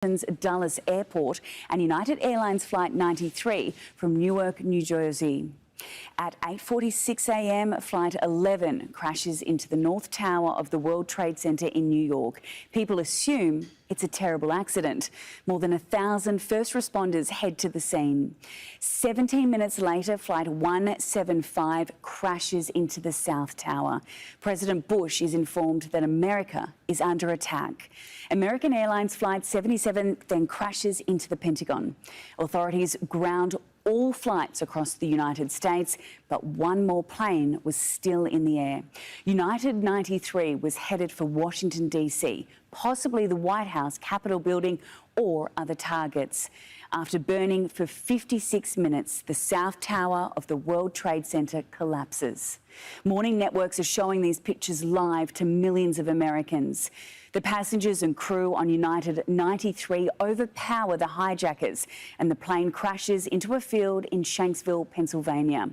Dulles Airport and United Airlines Flight 93 from Newark, New Jersey. At 8:46 a.m, Flight 11 crashes into the North Tower of the World Trade Center in New York. People assume it's a terrible accident. More than 1,000 first responders head to the scene. 17 minutes later, Flight 175 crashes into the South Tower. President Bush is informed that America is under attack. American Airlines Flight 77 then crashes into the Pentagon. Authorities ground all flights across the United States, but one more plane was still in the air. United 93 was headed for Washington, D.C., possibly the White House, Capitol building, or other targets. After burning for 56 minutes, the South Tower of the World Trade Center collapses. Morning networks are showing these pictures live to millions of Americans. The passengers and crew on United 93 overpower the hijackers, and the plane crashes into a field in Shanksville, Pennsylvania.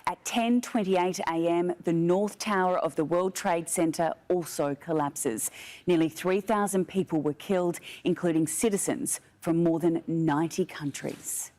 At 10:28 a.m, the North Tower of the World Trade Center also collapses. Nearly 3,000 people were killed, including citizens from more than 90 countries.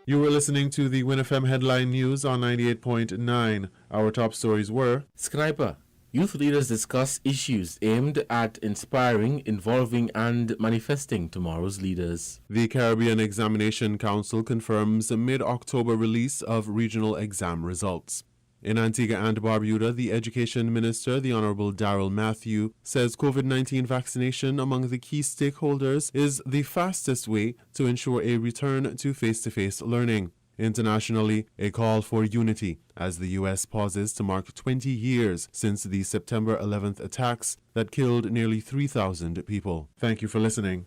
You were listening to the Win FM Headline News on 98.9. Our top stories were: Sniper. Youth leaders discuss issues aimed at inspiring, involving and manifesting tomorrow's leaders. The Caribbean Examination Council confirms a mid-October release of regional exam results. In Antigua and Barbuda, the Education Minister, the Honourable Darrell Matthew, says COVID-19 vaccination among the key stakeholders is the fastest way to ensure a return to face-to-face learning. Internationally, a call for unity as the U.S. pauses to mark 20 years since the September 11th attacks that killed nearly 3,000 people. Thank you for listening.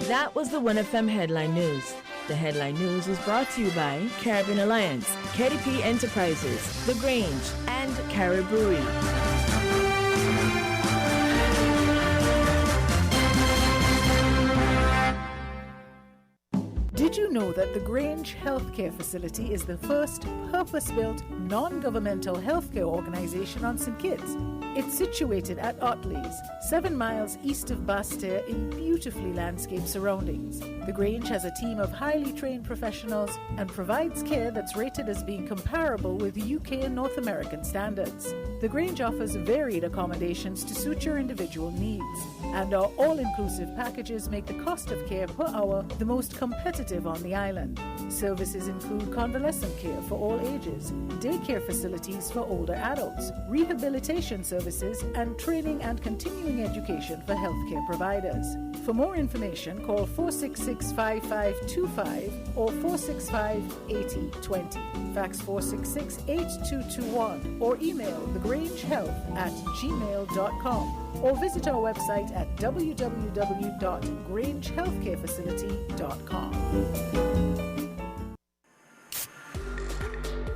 That was the Win FM Headline News. The Headline News was brought to you by Caribbean Alliance, KDP Enterprises, The Grange, and Carib Brewery. Did you know that the Grange Healthcare Facility is the first purpose-built, non-governmental healthcare organization on St. Kitts? It's situated at Otley's, 7 miles east of Basseterre in beautifully landscaped surroundings. The Grange has a team of highly trained professionals and provides care that's rated as being comparable with UK and North American standards. The Grange offers varied accommodations to suit your individual needs, and our all-inclusive packages make the cost of care per hour the most competitive on the island. Services include convalescent care for all ages, daycare facilities for older adults, rehabilitation services, and training and continuing education for healthcare providers. For more information, call 466-5525 or 465-8020. Fax 466-8221 or email thegrangehealth@gmail.com or visit our website at www.grangehealthcarefacility.com.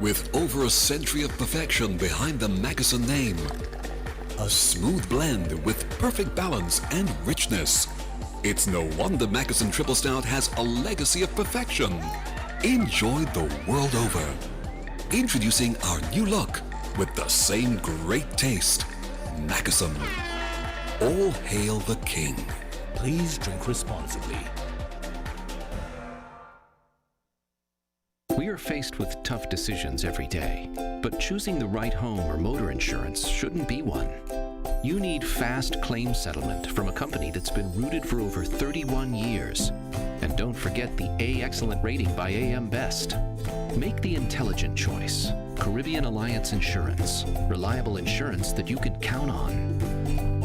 With over a century of perfection behind the Mackeson name, a smooth blend with perfect balance and richness, it's no wonder Mackeson Triple Stout has a legacy of perfection. Enjoyed the world over. Introducing our new look with the same great taste. Mackeson. All hail the king. Please drink responsibly. We are faced with tough decisions every day, but choosing the right home or motor insurance shouldn't be one. You need fast claim settlement from a company that's been rooted for over 31 years. And don't forget the A Excellent rating by AM Best. Make the intelligent choice. Caribbean Alliance Insurance. Reliable insurance that you can count on.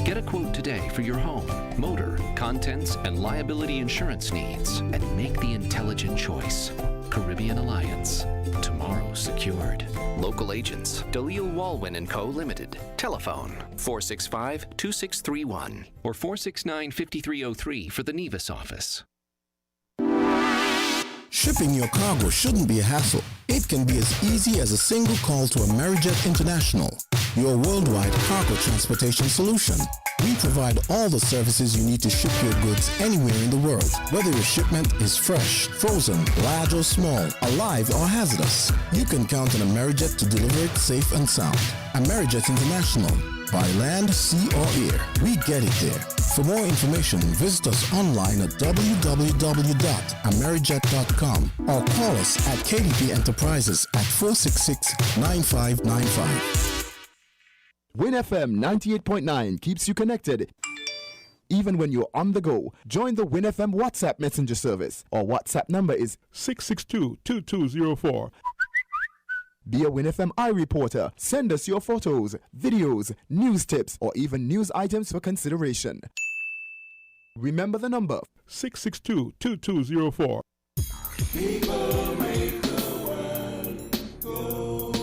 Get a quote today for your home, motor, contents, and liability insurance needs, and make the intelligent choice. Caribbean Alliance. Tomorrow secured. Local agents, Dalil Walwyn & Co. Limited. Telephone 465-2631 or 469-5303 for the Nevis office. Shipping your cargo shouldn't be a hassle. It can be as easy as a single call to Amerijet International, your worldwide cargo transportation solution. We provide all the services you need to ship your goods anywhere in the world, whether your shipment is fresh, frozen, large or small, alive or hazardous. You can count on Amerijet to deliver it safe and sound. Amerijet International, by land, sea or air, we get it there. For more information, visit us online at www.amerijet.com or call us at KDP Enterprises at 466-9595. Win FM 98.9 keeps you connected even when you're on the go. Join the Win FM WhatsApp messenger service. Our WhatsApp number is 662-2204. Be a Win FM iReporter. Send us your photos, videos, news tips, or even news items for consideration. Remember the number 662-2204. People make the world go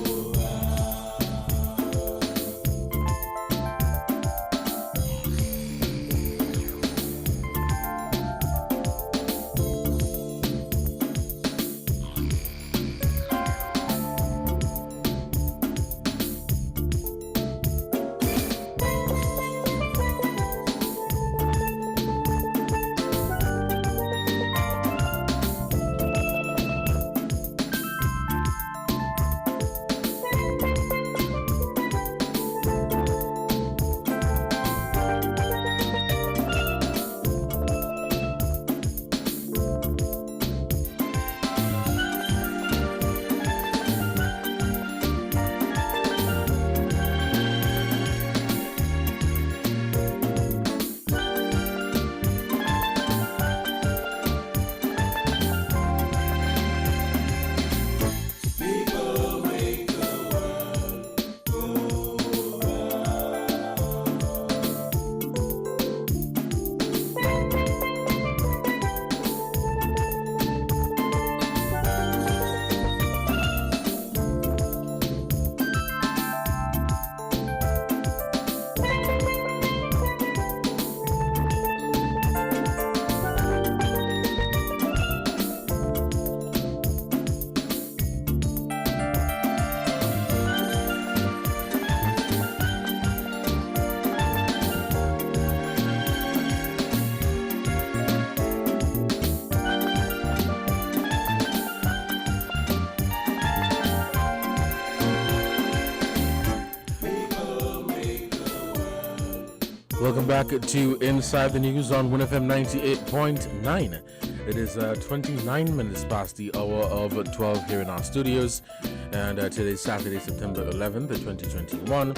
Welcome back to Inside the News on Win FM 98.9. It is 29 minutes past the hour of 12 here in our studios, and today's Saturday, September 11th, 2021.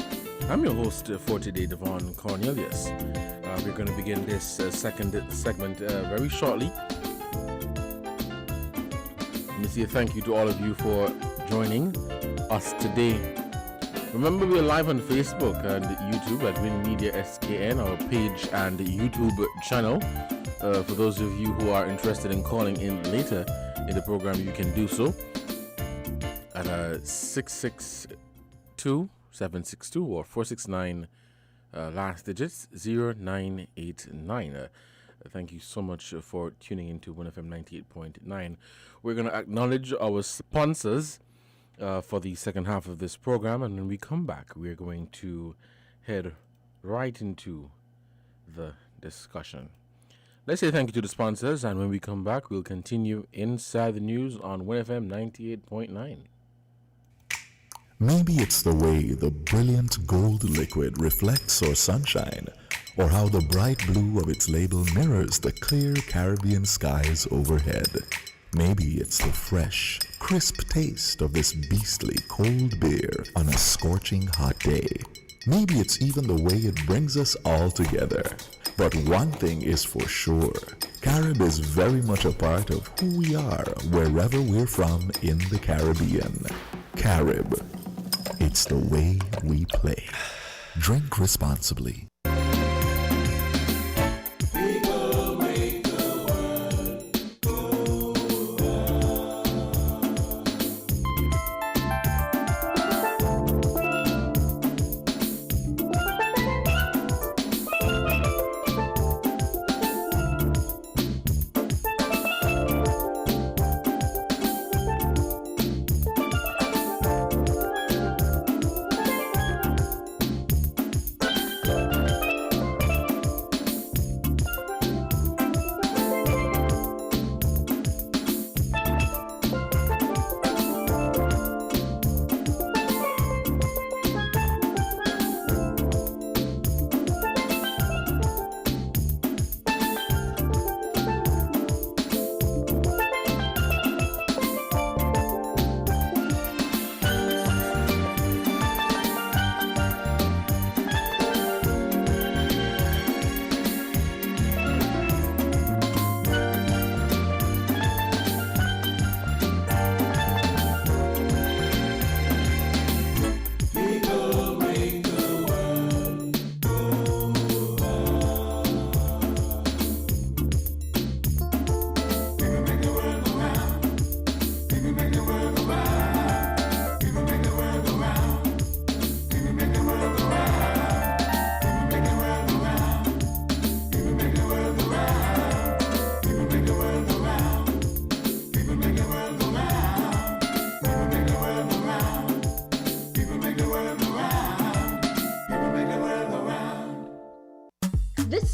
I'm your host for today, Devon Cornelius. We're going to begin this second segment very shortly. Let me say thank you to all of you for joining us today. Remember, we are live on Facebook and YouTube at Win Media SKN, our page and YouTube channel. For those of you who are interested in calling in later in the program, you can do so at 662-762 or 469 last digits 0989. Thank you so much for tuning into Win FM 98.9. We're going to acknowledge our sponsors for the second half of this program, and when we come back, we're going to head right into the discussion. Let's say thank you to the sponsors, and when we come back, we'll continue Inside the News on Win FM 98.9. Maybe it's the way the brilliant gold liquid reflects our sunshine, or how the bright blue of its label mirrors the clear Caribbean skies overhead. Maybe it's the fresh, crisp taste of this beastly cold beer on a scorching hot day. Maybe it's even the way it brings us all together. But one thing is for sure, Carib is very much a part of who we are wherever we're from in the Caribbean. Carib, it's the way we play. Drink responsibly.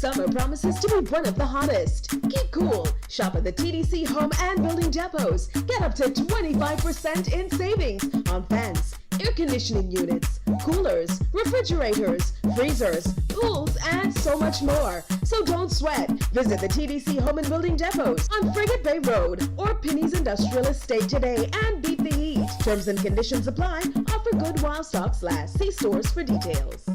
Summer promises to be one of the hottest. Keep cool. Shop at the TDC Home and Building Depots. Get up to 25% in savings on fans, air conditioning units, coolers, refrigerators, freezers, pools, and so much more. So don't sweat. Visit the TDC Home and Building Depots on Frigate Bay Road or Pinny's Industrial Estate today and beat the heat. Terms and conditions apply. Offer good while stocks last. See stores for details.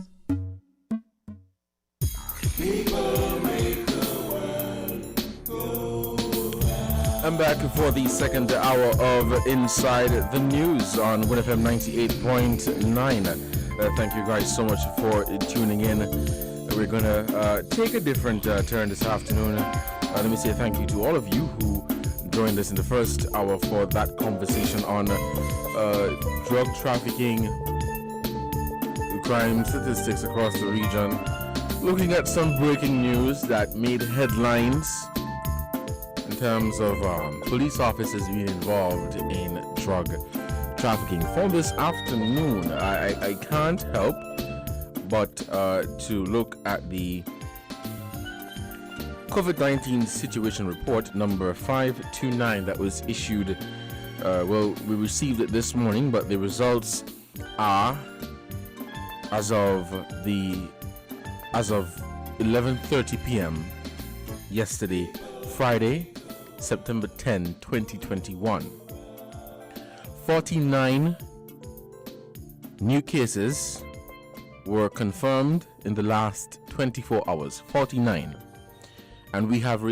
People make the world go round. I'm back for the second hour of Inside the News on WinFM 98.9. Thank you guys so much for tuning in. We're going to take a different turn this afternoon. Let me say thank you to all of you who joined us in the first hour for that conversation on drug trafficking, crime statistics across the region. Looking at some breaking news that made headlines in terms of police officers being involved in drug trafficking. For this afternoon, I can't help but to look at the COVID-19 situation report number 529 that was issued. We received it this morning, but the results are as of 11:30 p.m. yesterday, Friday, September 10, 2021. 49 new cases were confirmed in the last 24 hours. 49, and we have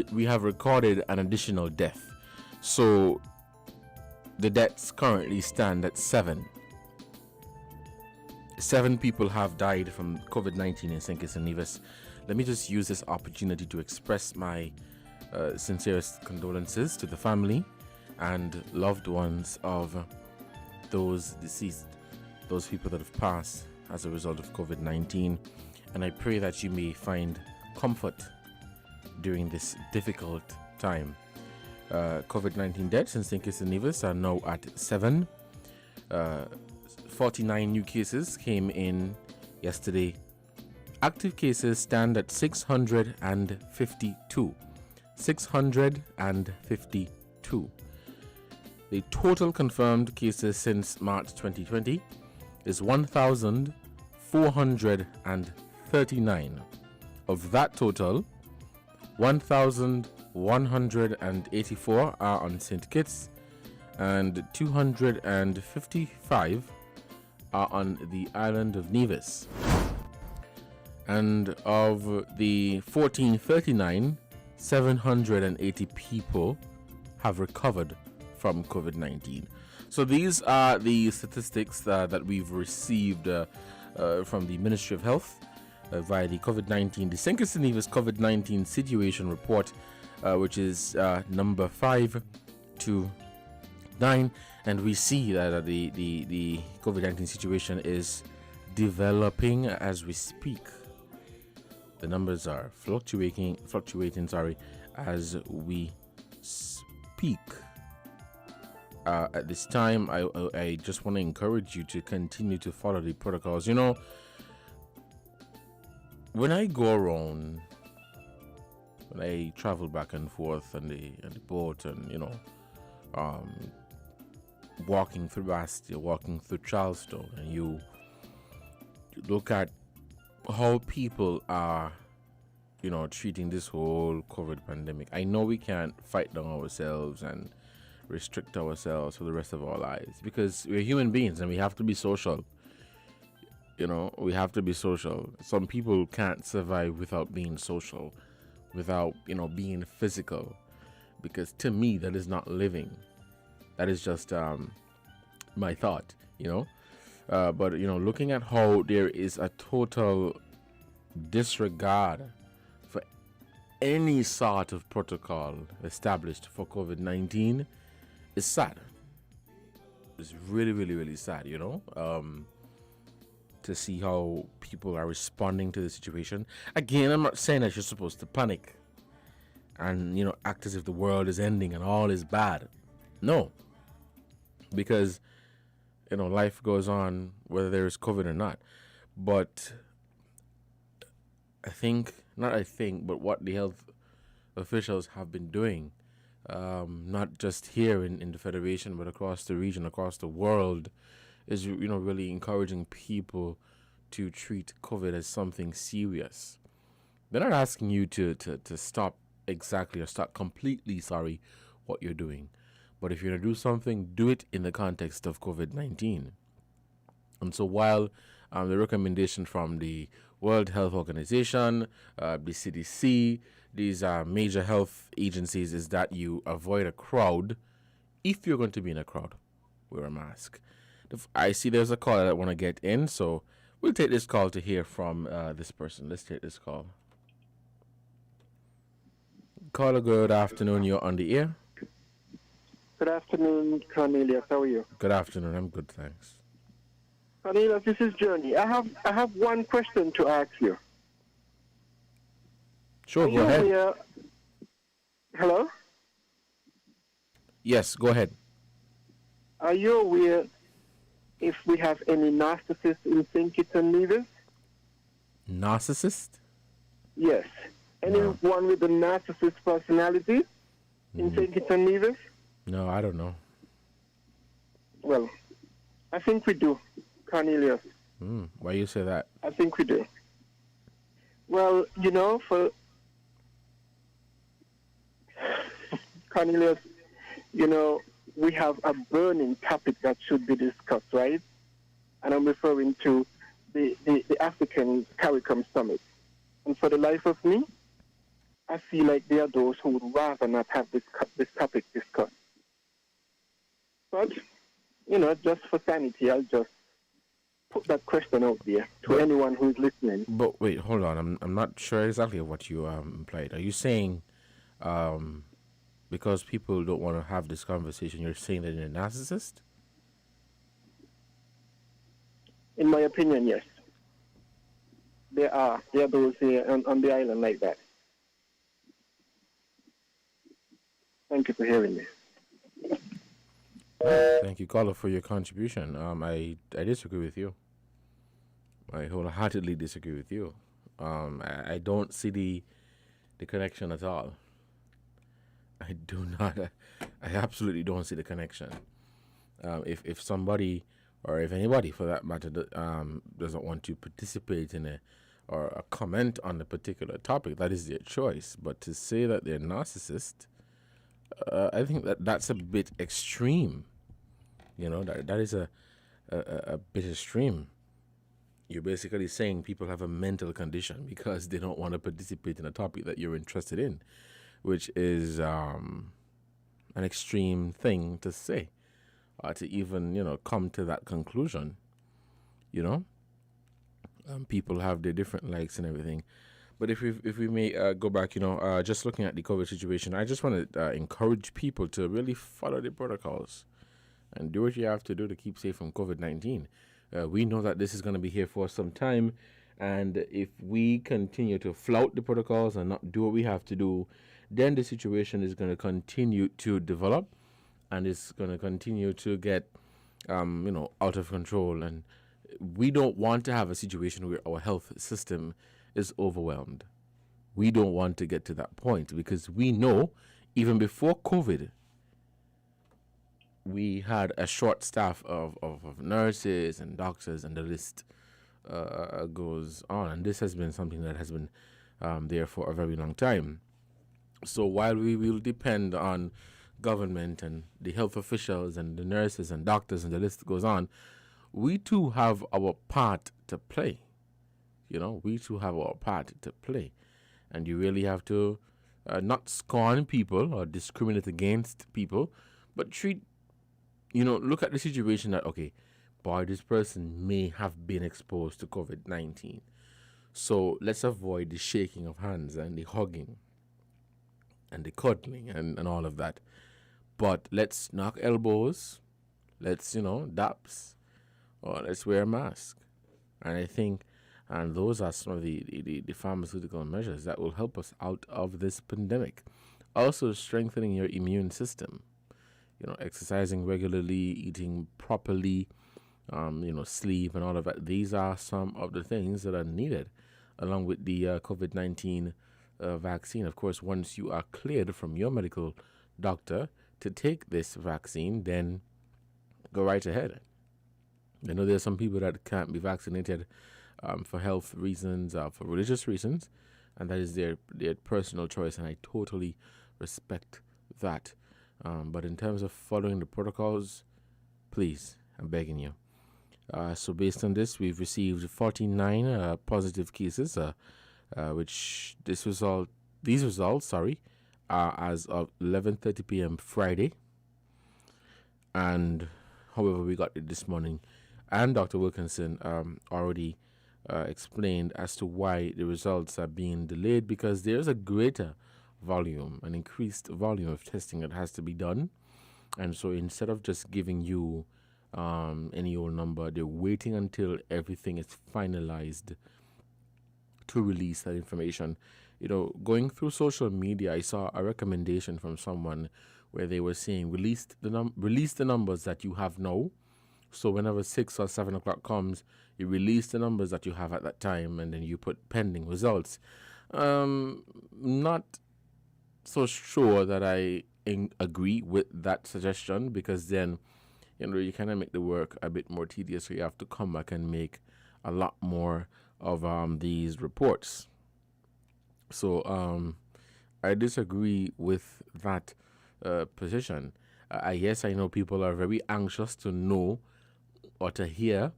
recorded an additional death. So the deaths currently stand at 7. 7 people have died from COVID-19 in St. Kitts and Nevis. Let me just use this opportunity to express my sincerest condolences to the family and loved ones of those deceased, those people that have passed as a result of COVID-19. And I pray that you may find comfort during this difficult time. COVID-19 deaths in St. Kitts and Nevis are now at 7. 49 new cases came in yesterday. Active cases stand at 652. 652. The total confirmed cases since March 2020 is 1,439. Of that total, 1,184 are on St. Kitts and 255 are on the island of Nevis. And of the 1,439, 780 people have recovered from COVID-19. So these are the statistics that we've received from the Ministry of Health via the COVID-19, the St. Kitts and Nevis COVID-19 situation report, which is number 529. And we see that the COVID-19 situation is developing as we speak. The numbers are fluctuating, as we speak. At this time, I just want to encourage you to continue to follow the protocols. You know, when I go around, when I travel back and forth on the boat, and walking through Bastia, walking through Charleston, and you look at how people are, treating this whole COVID pandemic. I know we can't fight down ourselves and restrict ourselves for the rest of our lives, because we're human beings and we have to be social. We have to be social. Some people can't survive without being social, without, being physical, because to me, that is not living. That is just my thought, But, looking at how there is a total disregard for any sort of protocol established for COVID-19 is sad. It's really, really, really sad, to see how people are responding to the situation. Again, I'm not saying that you're supposed to panic and, act as if the world is ending and all is bad. No. Because, life goes on whether there is COVID or not. But I think not I think, but what the health officials have been doing, not just here in the Federation, but across the region, across the world, is, really encouraging people to treat COVID as something serious. They're not asking you to stop exactly or stop completely, what you're doing. But if you're going to do something, do it in the context of COVID-19. And so while the recommendation from the World Health Organization, the CDC, these major health agencies is that you avoid a crowd. If you're going to be in a crowd, wear a mask. I see there's a call that I want to get in, so we'll take this call to hear from this person. Let's take this call. Caller, good afternoon. You're on the air. Good afternoon, Cornelius. How are you? Good afternoon. I'm good, thanks. Cornelius, this is Journey. I have one question to ask you. Sure, go ahead. Hello? Yes, go ahead. Are you aware if we have any narcissists in St. Kitts and Nevis? Narcissist? Yes. Anyone with a narcissist personality in St. Kitts and Nevis? No, I don't know. Well, I think we do, Cornelius. Why you say that? I think we do. Well, for Cornelius, we have a burning topic that should be discussed, right? And I'm referring to the African CARICOM Summit. And for the life of me, I feel like there are those who would rather not have this topic discussed. But, just for sanity, I'll just put that question out there to anyone who's listening. But wait, hold on. I'm not sure exactly what you implied. Are you saying because people don't want to have this conversation, you're saying that you're a narcissist? In my opinion, yes. There are those here on the island like that. Thank you for hearing me. Thank you, caller, for your contribution. I disagree with you. I wholeheartedly disagree with you. I don't see the connection at all. I do not. I absolutely don't see the connection. If somebody, or if anybody for that matter, doesn't want to participate in a comment on a particular topic, that is their choice. But to say that they're narcissist, I think that's a bit extreme. That is a bit extreme. You're basically saying people have a mental condition because they don't want to participate in a topic that you're interested in, which is an extreme thing to say, to even come to that conclusion. People have their different likes and everything. But if we may go back, just looking at the COVID situation, I just want to encourage people to really follow the protocols and do what you have to do to keep safe from COVID-19. We know that this is going to be here for some time, and if we continue to flout the protocols and not do what we have to do, then the situation is going to continue to develop, and it's going to continue to get, out of control. And we don't want to have a situation where our health system is overwhelmed. We don't want to get to that point because we know even before COVID, we had a short staff of nurses and doctors, and the list goes on. And this has been something that has been there for a very long time. So while we will depend on government and the health officials and the nurses and doctors, and the list goes on, we too have our part to play. We too have our part to play. And you really have to not scorn people or discriminate against people, but treat, look at the situation that, okay, boy, this person may have been exposed to COVID-19. So let's avoid the shaking of hands and the hugging and the cuddling and all of that. But let's knock elbows, let's, daps, or let's wear a mask. And I think those are some of the pharmaceutical measures that will help us out of this pandemic. Also, strengthening your immune system. Exercising regularly, eating properly, sleep and all of that. These are some of the things that are needed along with the COVID-19 vaccine. Of course, once you are cleared from your medical doctor to take this vaccine, then go right ahead. I know there's some people that can't be vaccinated for health reasons, for religious reasons, and that is their personal choice, and I totally respect that. But in terms of following the protocols, please, I'm begging you. So based on this, we've received 49 positive cases, which these results, are as of 11:30 p.m. Friday. And however, we got it this morning, and Dr. Wilkinson already explained as to why the results are being delayed, because there's a greater volume, an increased volume of testing that has to be done. And so instead of just giving you any old number, they're waiting until everything is finalized to release that information. Going through social media, I saw a recommendation from someone where they were saying release the numbers that you have now. So whenever 6 or 7 o'clock comes, you release the numbers that you have at that time, and then you put pending results. Not so sure that I agree with that suggestion, because then you kind of make the work a bit more tedious. So you have to come back and make a lot more of these reports. So I disagree with that position. Yes, I know people are very anxious to know or to hear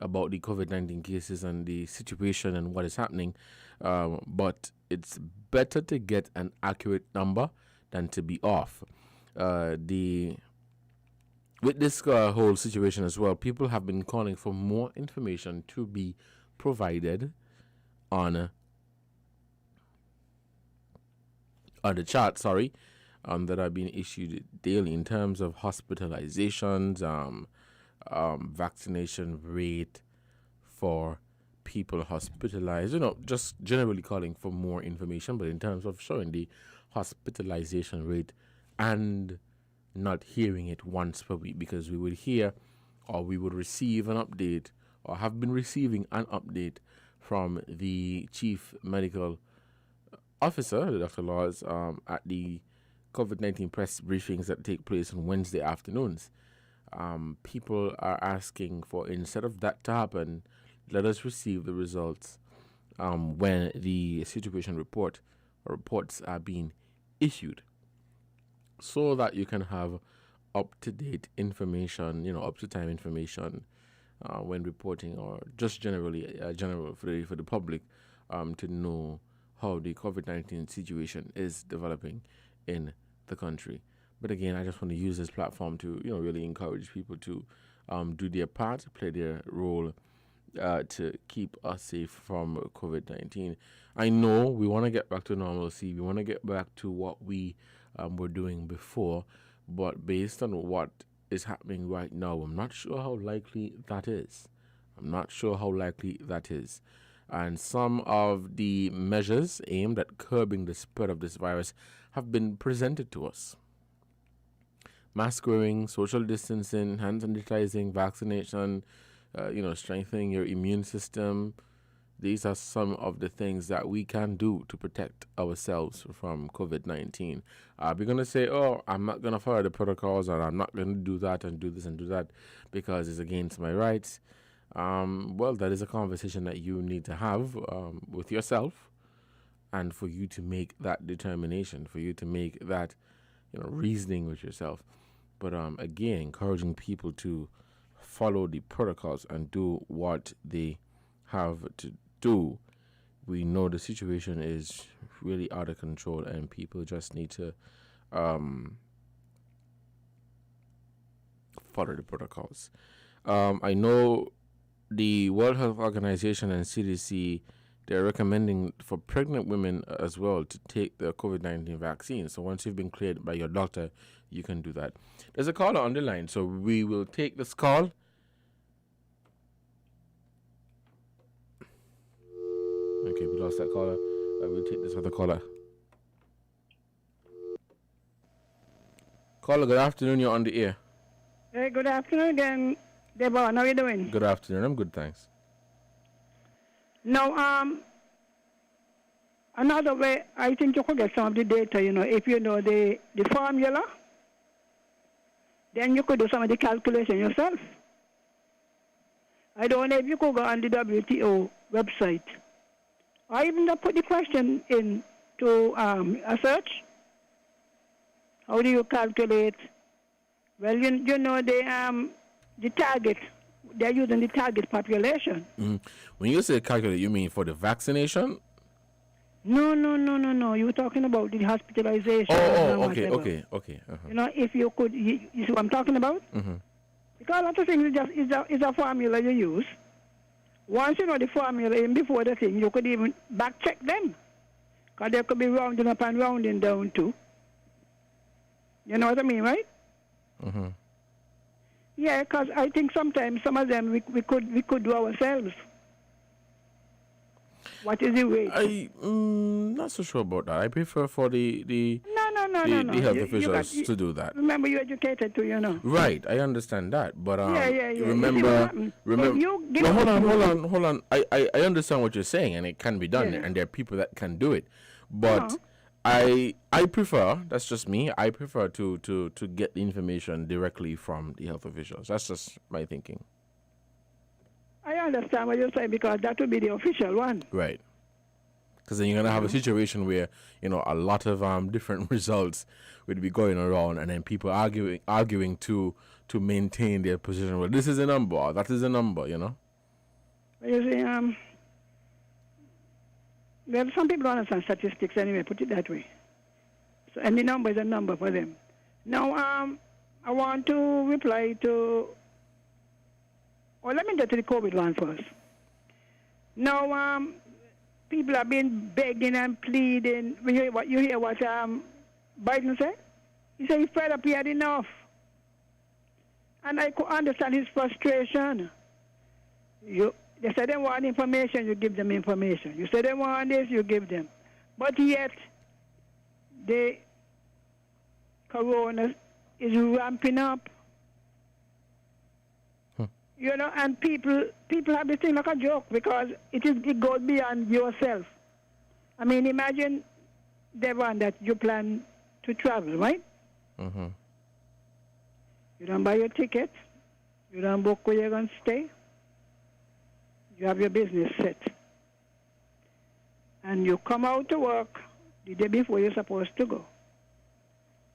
about the COVID-19 cases and the situation and what is happening, but it's better to get an accurate number than to be off. With this whole situation as well, people have been calling for more information to be provided on the chart, that are being issued daily in terms of hospitalizations, vaccination rate for people hospitalized, just generally calling for more information, but in terms of showing the hospitalization rate and not hearing it once per week, because we would hear or we would receive an update or have been receiving an update from the chief medical officer, Dr. Laws, at the COVID-19 press briefings that take place on Wednesday afternoons. People are asking for, instead of that to happen, let us receive the results when the situation reports are being issued, so that you can have up-to-date information, up-to-time information when reporting, or just generally general for the public to know how the COVID-19 situation is developing in the country. But again, I just want to use this platform to really encourage people to do their part, play their role to keep us safe from COVID-19. I know we want to get back to normalcy. We want to get back to what we were doing before, but based on what is happening right now, I'm not sure how likely that is. And some of the measures aimed at curbing the spread of this virus have been presented to us. Mask wearing, social distancing, hand sanitizing, vaccination, strengthening your immune system. These are some of the things that we can do to protect ourselves from COVID-19. We're going to say, I'm not going to follow the protocols, or I'm not going to do that and do this and do that because it's against my rights. Well, that is a conversation that you need to have with yourself, and for you to make that determination, for you to make that reasoning with yourself. But again, encouraging people to follow the protocols and do what they have to do. We know the situation is really out of control, and people just need to follow the protocols. I know the World Health Organization and CDC, they're recommending for pregnant women as well to take the COVID-19 vaccine. So once you've been cleared by your doctor, you can do that. There's a caller on the line, so we will take this call. Okay, we lost that caller. We'll take this other caller. Caller, good afternoon. You're on the air. Hey, good afternoon again, Deborah. How are you doing? Good afternoon. I'm good, thanks. No, Another way, I think you could get some of the data, if you know the formula, then you could do some of the calculation yourself. I don't know if you could go on the WTO website. Or even put the question into a search. How do you calculate? Well, you know the target. They're using the target population. When you say calculate, you mean for the vaccination? No. You're talking about the hospitalization. Oh, okay. If you could, you see what I'm talking about? Mm-hmm. Because a lot of things is a formula you use. Once you know the formula, even before the thing, you could even back check them. Because they could be rounding up and rounding down too. You know what I mean, right? Mm-hmm. Yeah, because I think sometimes some of them we could do ourselves. What is the rate? I'm not so sure about that. I prefer for the No. health officials to do that. Remember, you're educated too, Right, I understand that, but Yeah. remember. Hold Hold on. I understand what you're saying, and it can be done, and there are people that can do it, but I prefer. That's just me. I prefer to get the information directly from the health officials. That's just my thinking. I understand what you're saying because that would be the official one. Right. Because then you're going to have a situation where, a lot of different results would be going around, and then people arguing to maintain their position. Well, this is a number, or that is a number, You see, well, some people don't understand statistics anyway, put it that way. So, and the number is a number for them. Now, I want to reply to... Well, let me get to the COVID one first. Now, people have been begging and pleading. You hear what Biden said? He said he's fed up, he had enough. And I could understand his frustration. They said they want information, you give them information. You said they want this, you give them. But yet, the corona is ramping up. And people have this thing like a joke because it goes beyond yourself. I mean, imagine, Devon, that you plan to travel, right? Mm-hmm. You don't buy your ticket. You don't book where you're going to stay. You have your business set. And you come out to work the day before you're supposed to go.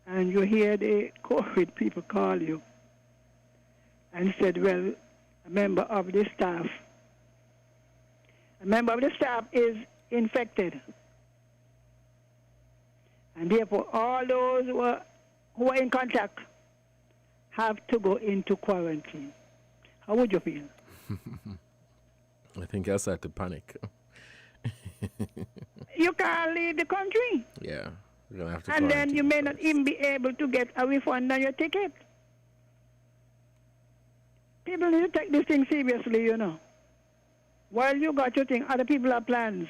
And you hear the COVID people call you and said, well, a member of the staff is infected. And therefore, all those who are in contact have to go into quarantine. How would you feel? I think I'll start to panic. You can't leave the country. Yeah, we're going to have to and then you may not even be able to get a refund on your ticket. People need to take this thing seriously, While you got your thing, other people have plans.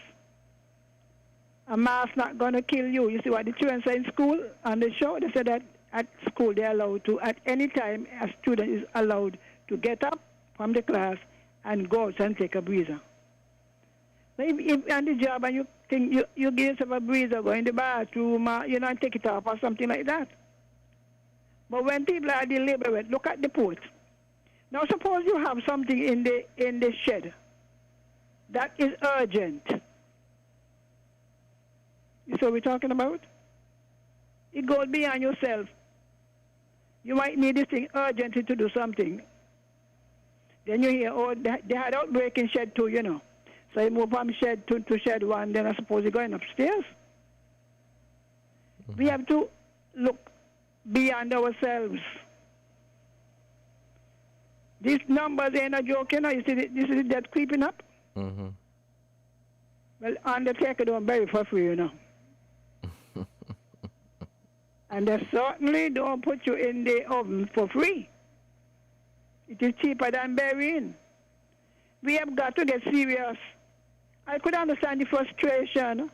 A mask not going to kill you. You see what the children say in school on the show? They said that at school they're allowed to, at any time, a student is allowed to get up from the class and go out and take a breather. But if you're on the job and you think you give yourself a breather, go in the bathroom, and take it off or something like that. But when people are deliberate, look at the port. Now suppose you have something in the shed that is urgent. You see what we're talking about? It goes beyond yourself. You might need this thing urgently to do something. Then you hear, they had outbreak in shed 2, So you move from shed 2 to shed 1, then I suppose you're going upstairs. Mm-hmm. We have to look beyond ourselves. These numbers ain't a joke, You see, this is that creeping up. Mm-hmm. Well, Undertaker don't bury for free, And they certainly don't put you in the oven for free. It is cheaper than burying. We have got to get serious. I could understand the frustration.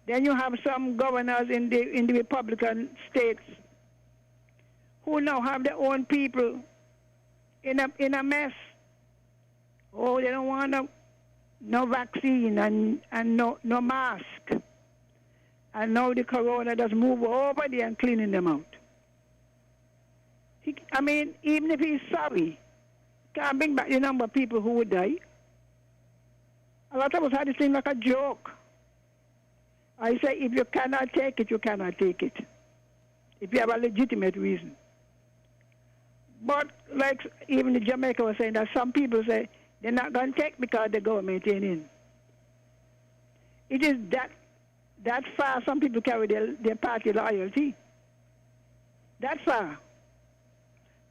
Then you have some governors in the Republican states who now have their own people in a mess. Oh, they don't want to no vaccine and no mask. And now the corona does move over there and cleaning them out. Even if he's sorry, can't bring back the number of people who would die. A lot of us had it seem like a joke. I say, if you cannot take it, you cannot take it. If you have a legitimate reason. But like even the Jamaica was saying that some people say they're not going to take because the government ain't in. It is that far some people carry their party loyalty. That far.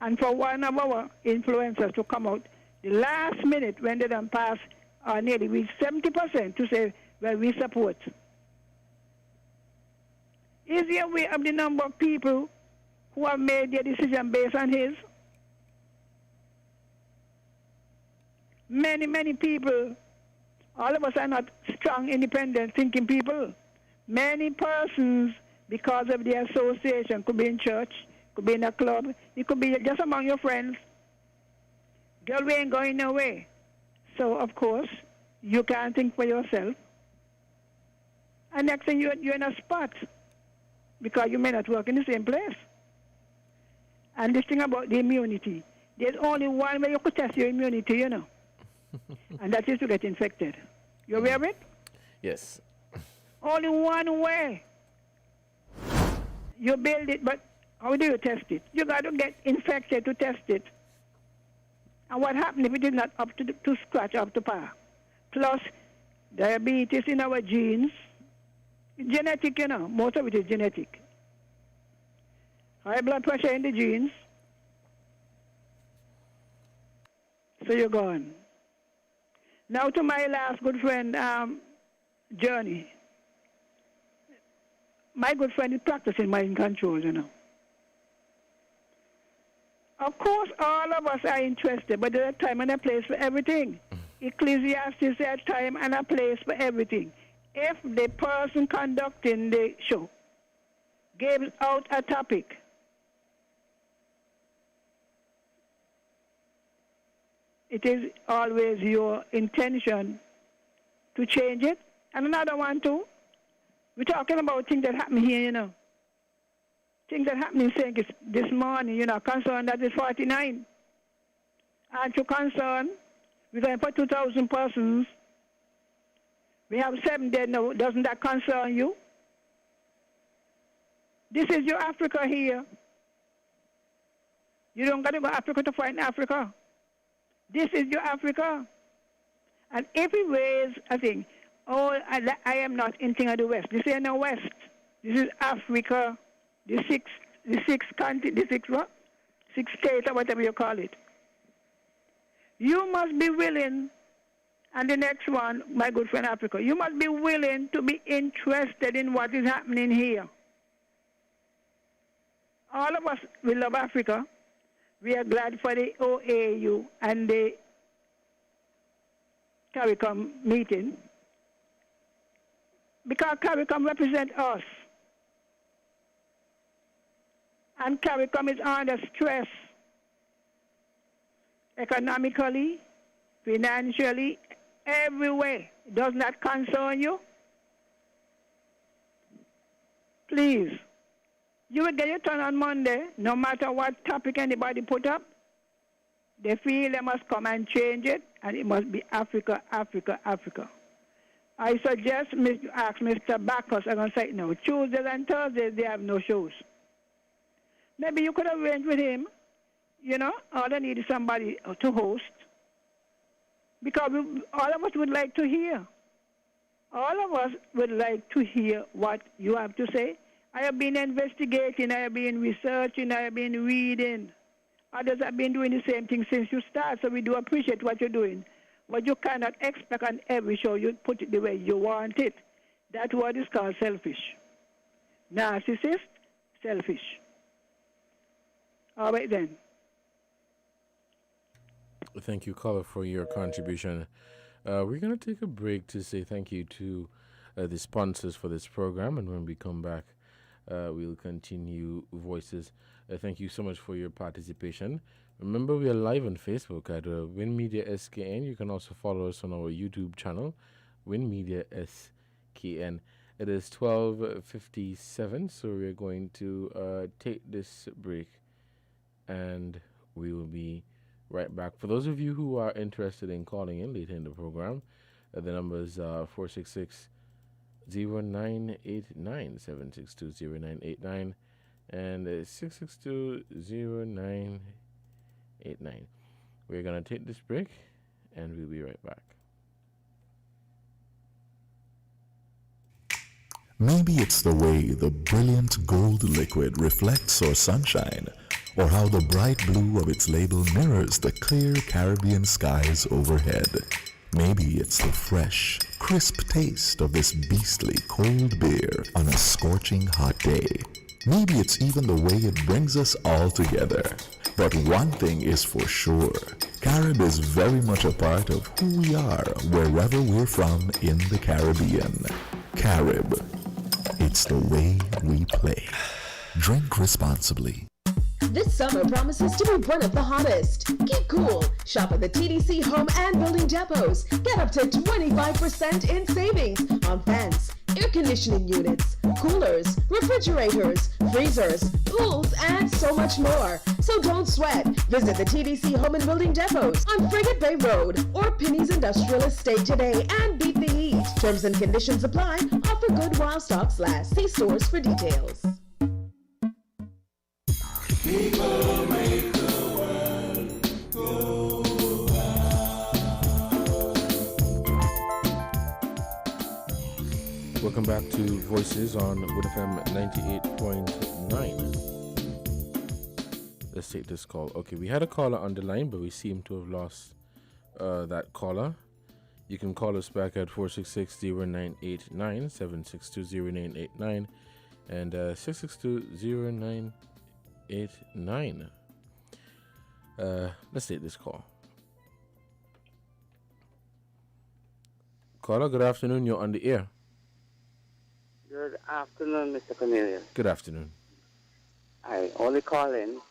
And for one of our influencers to come out the last minute when they done pass or nearly reach 70% to say, well, we support. Is he aware of the number of people who have made their decision based on his? Many, many people, all of us are not strong, independent thinking people. Many persons, because of their association, could be in church, could be in a club, it could be just among your friends. Girl, we ain't going nowhere. So, of course, you can't think for yourself. And next thing, you're in a spot because you may not work in the same place. And this thing about the immunity, there's only one way you could test your immunity, you know. And that is to get infected. You aware of it? Yes. Only one way. You build it, but how do you test it? You got to get infected to test it. And what happens if it is not up to scratch, up to par? Plus, diabetes in our genes. Genetic, you know. Most of it is genetic. High blood pressure in the genes. So you're gone. Now to my last good friend, Journey. My good friend is practicing mind control, you know. Of course, all of us are interested, but there's a time and a place for everything. Ecclesiastes says time and a place for everything. If the person conducting the show gives out a topic, it is always your intention to change it. And another one too, we're talking about things that happen here, you know. Things that happen in St. Kitts this morning, you know, concern that is 49. And to concern, we're going for 2,000 persons. We have 7 dead now. Doesn't that concern you? This is your Africa here. You don't got to go to Africa to find Africa. This is your Africa. And if it weighs a thing, I am not in thing of the West. This ain't no West. This is Africa, the sixth country, the sixth state, or whatever you call it. You must be willing, and the next one, my good friend Africa, you must be willing to be interested in what is happening here. All of us, we love Africa. We are glad for the OAU and the CARICOM meeting because CARICOM represents us. And CARICOM is under stress economically, financially, everywhere. Does that concern you? Please. You will get your turn on Monday, no matter what topic anybody put up. They feel they must come and change it, and it must be Africa, Africa, Africa. I suggest ask Mr. Bacchus, I'm going to say no. Tuesdays and Thursdays, they have no shows. Maybe you could arrange with him, you know, all they need is somebody to host. Because all of us would like to hear. All of us would like to hear what you have to say. I have been investigating, I have been researching, I have been reading. Others have been doing the same thing since you start, so we do appreciate what you're doing. But you cannot expect on every show you put it the way you want it. That word is called selfish. Narcissist, selfish. All right then. Thank you, caller, for your contribution. We're going to take a break to say thank you to the sponsors for this program, and when we come back, we'll continue Voices. Thank you so much for your participation. Remember, we are live on Facebook at Win Media SKN. You can also follow us on our YouTube channel, Win Media SKN. It is 12:57, so we're going to take this break, and we will be right back. For those of you who are interested in calling in later in the program, the number is 466-0989, 762-0989, and 662-0989. We're going to take this break, and we'll be right back. Maybe it's the way the brilliant gold liquid reflects our sunshine, or how the bright blue of its label mirrors the clear Caribbean skies overhead. Maybe it's the fresh, crisp taste of this beastly cold beer on a scorching hot day. Maybe it's even the way it brings us all together. But one thing is for sure, Carib is very much a part of who we are wherever we're from in the Caribbean. Carib. It's the way we play. Drink responsibly. This summer promises to be one of the hottest. Keep cool. Shop at the TDC Home and Building Depots. Get up to 25% in savings on fans, air conditioning units, coolers, refrigerators, freezers, pools, and so much more. So don't sweat. Visit the TDC Home and Building Depots on Frigate Bay Road or Penny's Industrial Estate today and beat the heat. Terms and conditions apply. Offer good while stocks last. See stores for details. People make the world go round. Welcome back to Voices on Wood FM 98.9. Let's take this call. Okay, we had a caller on the line, but we seem to have lost that caller. You can call us back at 466-0989, 762-0989, and 662-0989. Let's take this call. Caller, good afternoon. You're on the air. Good afternoon, Mr. Cornelius. Good afternoon. I only call in.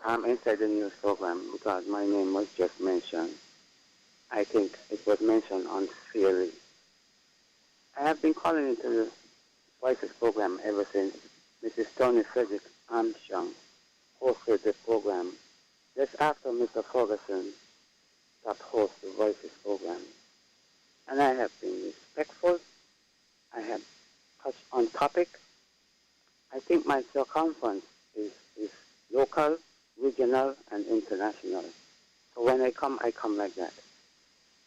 I'm inside the news program because my name was just mentioned. I think it was mentioned unfairly. I have been calling into the Voices program ever since Mrs. Tony Frederick Armstrong hosted the program just after Mr. Ferguson stopped hosting the Voices program. And I have been respectful. I have touched on topic. I think my circumference is local, regional, and international. So when I come like that.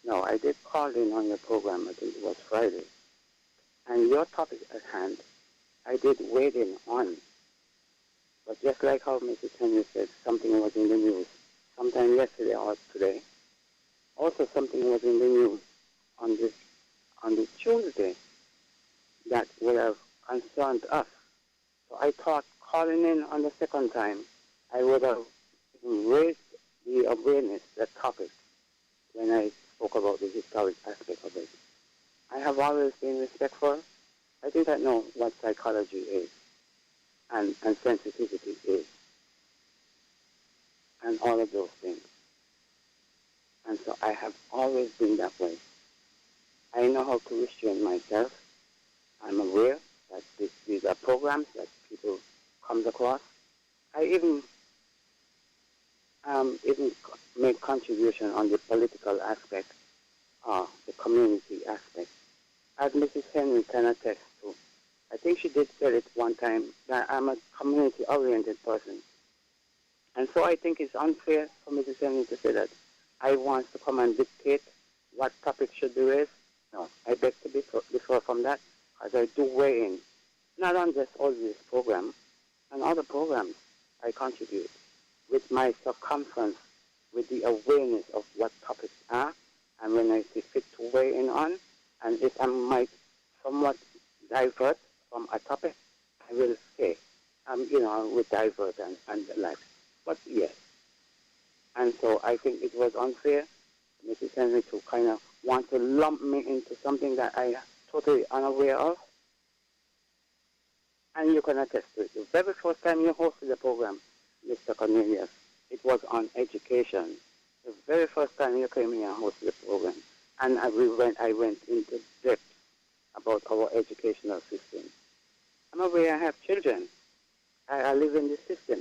No, I did call in on your program, I think it was Friday. And your topic at hand, I did weigh in on. But just like how Mrs. Henry said, something was in the news sometime yesterday or today. Also something was in the news on this Tuesday that would have concerned us. So I thought calling in on the second time, I would have raised the awareness, the topic, when I spoke about the historic aspect of it. I have always been respectful. I think I know what psychology is and sensitivity is and all of those things. And so I have always been that way. I know how to restrain myself. I'm aware that these are programs that people come across. I even make contribution on the political aspect, the community aspect. As Mrs. Henry can attest to, I think she did say it one time, that I'm a community-oriented person. And so I think it's unfair for Mrs. Henry to say that I want to come and dictate what topics should be raised. No, I beg to differ from that, as I do weigh in, not on just all this program, and other programs I contribute with my circumference, with the awareness of what topics are, and when I see fit to weigh in on, and if I might somewhat divert from a topic, I will say, I will divert and the like. But yes. And so I think it was unfair, Mrs. Henry, to kind of want to lump me into something that I totally unaware of. And you can attest to it. The very first time you hosted the program, Mr. Cornelius, it was on education. The very first time you came here and hosted the program. And I went into depth about our educational system. I'm aware I have children. I live in this system.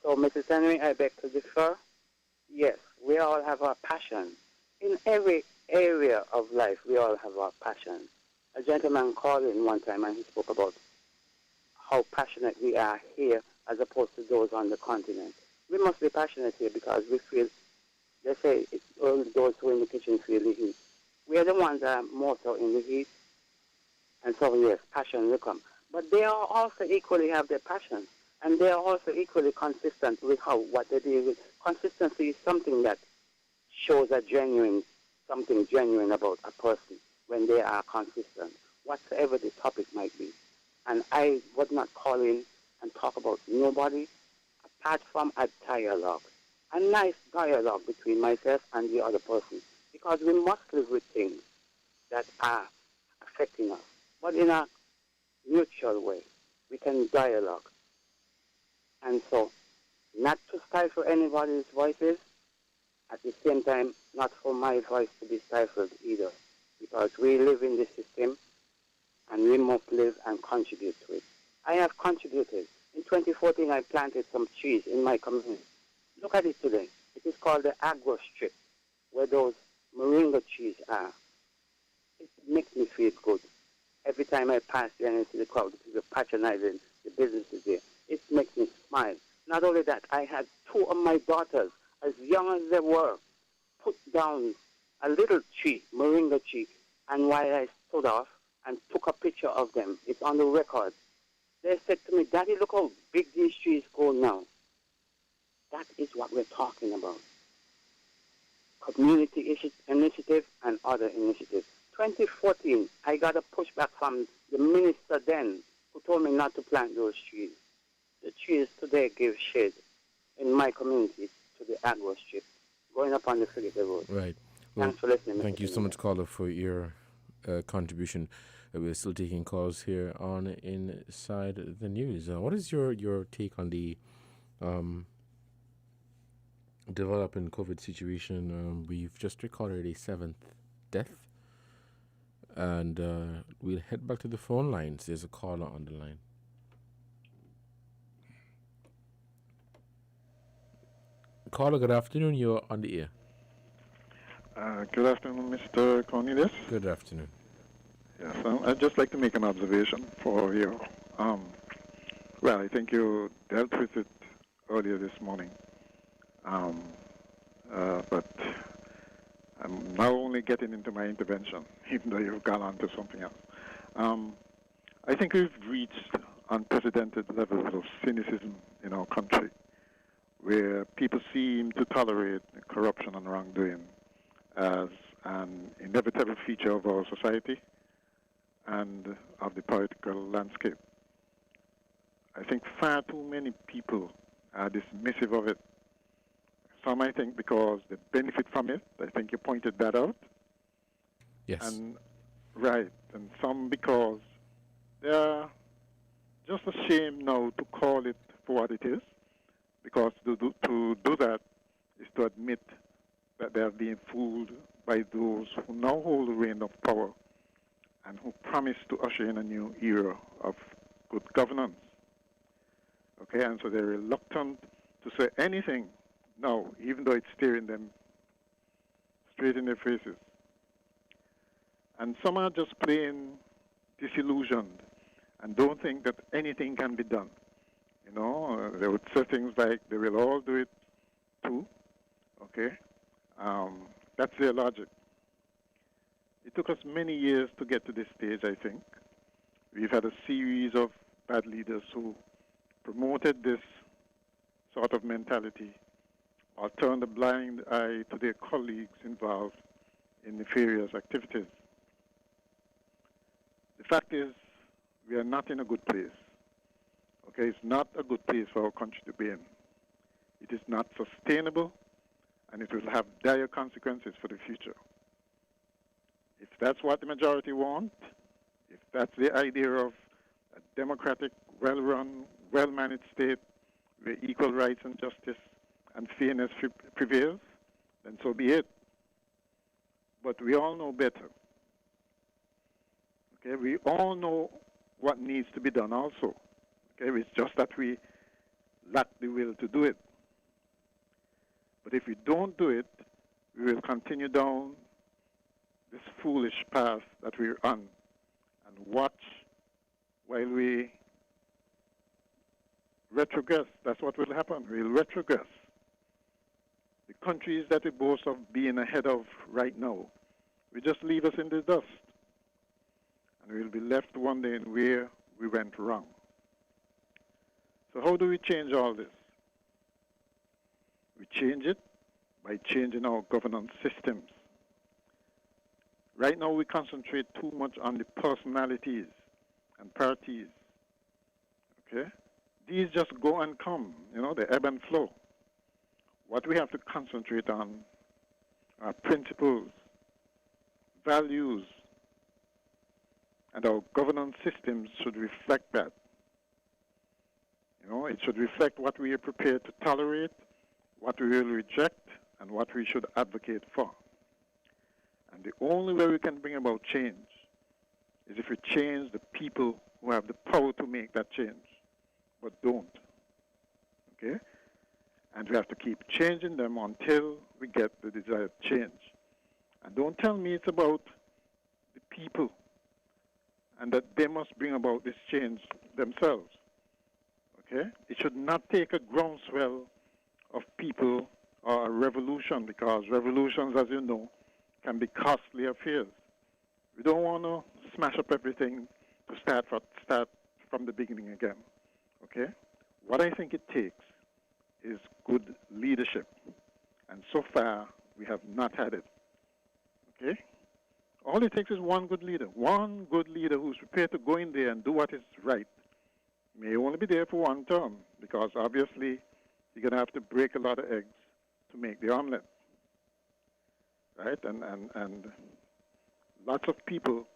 So, Mrs. Henry, I beg to differ. Yes, we all have our passion. In every area of life, we all have our passion. A gentleman called in one time and he spoke about how passionate we are here as opposed to those on the continent. We must be passionate here because we feel, they say, it's only those who in the kitchen feel the heat. We are the ones that are more so in the heat. And so, yes, passion will come. But they are also equally have their passion. And they are also equally consistent with what they do with. Consistency is something that shows something genuine about a person when they are consistent, whatsoever the topic might be. And I would not call in and talk about nobody apart from a dialogue, a nice dialogue between myself and the other person, because we must live with things that are affecting us, but in a mutual way. We can dialogue. And so, not to stifle anybody's voices, at the same time, not for my voice to be stifled either, because we live in this system and we must live and contribute to it. I have contributed. In 2014, I planted some trees in my community. Look at it today. It is called the agro strip, where those moringa trees are. It makes me feel good. Every time I pass there and I see the crowd, the people patronizing the businesses there, it makes me smile. Not only that, I had two of my daughters, as young as they were, put down a little tree, moringa tree, and while I stood off and took a picture of them, it's on the record, they said to me, Daddy, look how big these trees go now. That is what we're talking about. Community initiative and other initiatives. 2014, I got a pushback from the minister then, who told me not to plant those trees. The trees today give shade in my community to the agro strip, going up on the Philippi Road. Right. Well, thanks for listening. Thank you so much, caller, for your contribution. We're still taking calls here on Inside the News. What is your take on the developing COVID situation? We've just recorded a 7th death. And we'll head back to the phone lines. There's a caller on the line. Caller, good afternoon. You're on the air. Good afternoon, Mr. Cornelius. Good afternoon. Yes, I'd just like to make an observation for you. Well, I think you dealt with it earlier this morning. But I'm now only getting into my intervention, even though you've gone on to something else. I think we've reached unprecedented levels of cynicism in our country, where people seem to tolerate corruption and wrongdoing as an inevitable feature of our society and of the political landscape. I think far too many people are dismissive of it. Some, I think, because they benefit from it. I think you pointed that out. Yes. And right. And some because they are just ashamed now to call it for what it is. Because to do that is to admit that they are being fooled by those who now hold the reign of power and who promise to usher in a new era of good governance. Okay, and so they're reluctant to say anything now, even though it's staring them straight in their faces. And some are just plain disillusioned and don't think that anything can be done. You know, they would say things like, they will all do it too. Okay? That's their logic. It took us many years to get to this stage, I think. We've had a series of bad leaders who promoted this sort of mentality or turned a blind eye to their colleagues involved in nefarious activities. The fact is, we are not in a good place. Okay, it's not a good place for our country to be in. It is not sustainable, and it will have dire consequences for the future. If that's what the majority want, if that's the idea of a democratic, well-run, well-managed state where equal rights and justice and fairness prevails, then so be it. But we all know better. Okay, we all know what needs to be done also. Okay, it's just that we lack the will to do it. But if we don't do it, we will continue down this foolish path that we're on and watch while we retrogress. That's what will happen. We'll retrogress. The countries that we boast of being ahead of right now will just leave us in the dust. And we'll be left wondering where we went wrong. So how do we change all this? We change it by changing our governance systems. Right now we concentrate too much on the personalities and parties. Okay? These just go and come, they ebb and flow. What we have to concentrate on are principles, values, and our governance systems should reflect that. It should reflect what we are prepared to tolerate, what we will reject, and what we should advocate for. And the only way we can bring about change is if we change the people who have the power to make that change, but don't. Okay? And we have to keep changing them until we get the desired change. And don't tell me it's about the people and that they must bring about this change themselves. Okay? It should not take a groundswell of people or a revolution, because revolutions, as you know, can be costly affairs. We don't want to smash up everything to start from the beginning again. Okay? What I think it takes is good leadership. And so far, we have not had it. Okay? All it takes is one good leader who's prepared to go in there and do what is right. May only be there for one term, because obviously you're going to have to break a lot of eggs to make the omelet. Right? And lots of people